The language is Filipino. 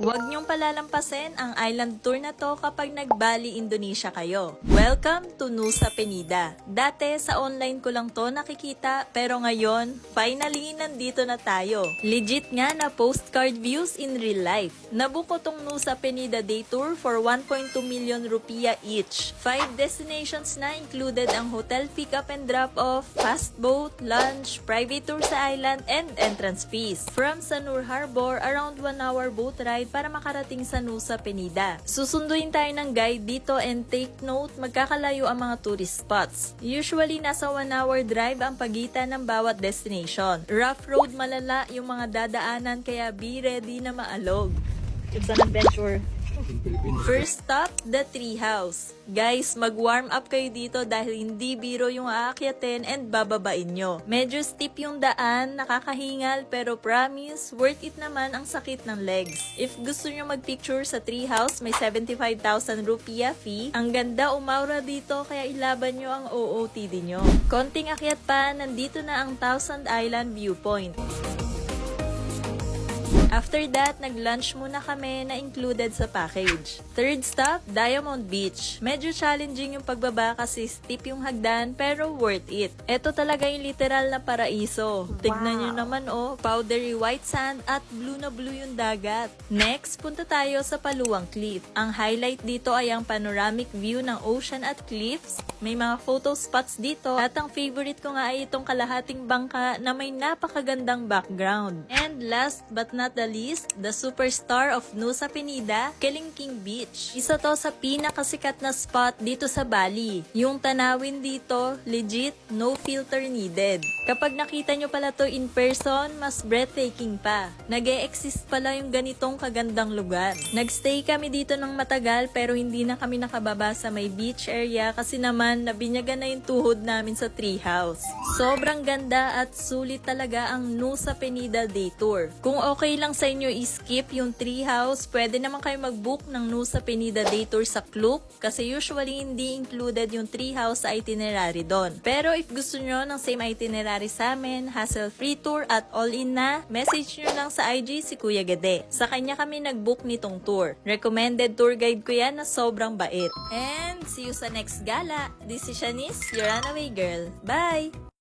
Huwag niyong palalampasin ang island tour na to kapag nag-Bali, Indonesia kayo. Welcome to Nusa Penida. Dati sa online ko lang to nakikita, pero ngayon, finally nandito na tayo. Legit nga na postcard views in real life. Nabuko tong Nusa Penida day tour for 1.2 million rupiah each. 5 destinations na included ang hotel pick-up and drop-off, fast boat, lunch, private tour sa island, and entrance fees. From Sanur Harbor, around 1 hour boat ride para makarating sa Nusa Penida. Susunduin tayo ng guide dito and take note, magkakalayo ang mga tourist spots. Usually, nasa 1 hour drive ang pagitan ng bawat destination. Rough road malala yung mga dadaanan kaya be ready na maalog. It's an adventure. First stop, the tree house. Guys, mag-warm up kayo dito dahil hindi biro yung aakyatin and bababain nyo. Medyo steep yung daan, nakakahingal pero promise, worth it naman ang sakit ng legs. If gusto nyo mag-picture sa tree house, may 75,000 rupiah fee. Ang ganda umaura dito kaya ilaban nyo ang OOTD nyo. Konting akyat pa, nandito na ang Thousand Island Viewpoint. After that, nag-lunch muna kami na included sa package. Third stop, Diamond Beach. Medyo challenging yung pagbaba kasi steep yung hagdan pero worth it. Ito talaga yung literal na paraiso. Tignan nyo naman powdery white sand at blue na blue yung dagat. Next, punta tayo sa Paluang Cliff. Ang highlight dito ay ang panoramic view ng ocean at cliffs. May mga photo spots dito at ang favorite ko nga ay itong kalahating bangka na may napakagandang background. And last but not the least, the superstar of Nusa Penida, Kelingking Beach. Isa to sa pinakasikat na spot dito sa Bali. Yung tanawin dito, legit, no filter needed. Kapag nakita nyo pala to in person, mas breathtaking pa. Nag-e-exist pala yung ganitong kagandang lugar. Nagstay kami dito ng matagal pero hindi na kami nakababa sa may beach area kasi naman nabinyagan na yung tuhod namin sa treehouse. Sobrang ganda at sulit talaga ang Nusa Penida day tour. Kung okay lang sa inyo i-skip yung treehouse, pwede naman kayo mag-book ng Nusa Penida day tour sa Klook kasi usually hindi included yung treehouse sa itinerary doon. Pero if gusto nyo ng same itinerary sa amin, hassle-free tour at all-in na, message nyo lang sa IG si Kuya Gede. Sa kanya kami nag-book nitong tour. Recommended tour guide ko yan na sobrang bait. And see you sa next gala. This is Shanice, your runaway girl. Bye!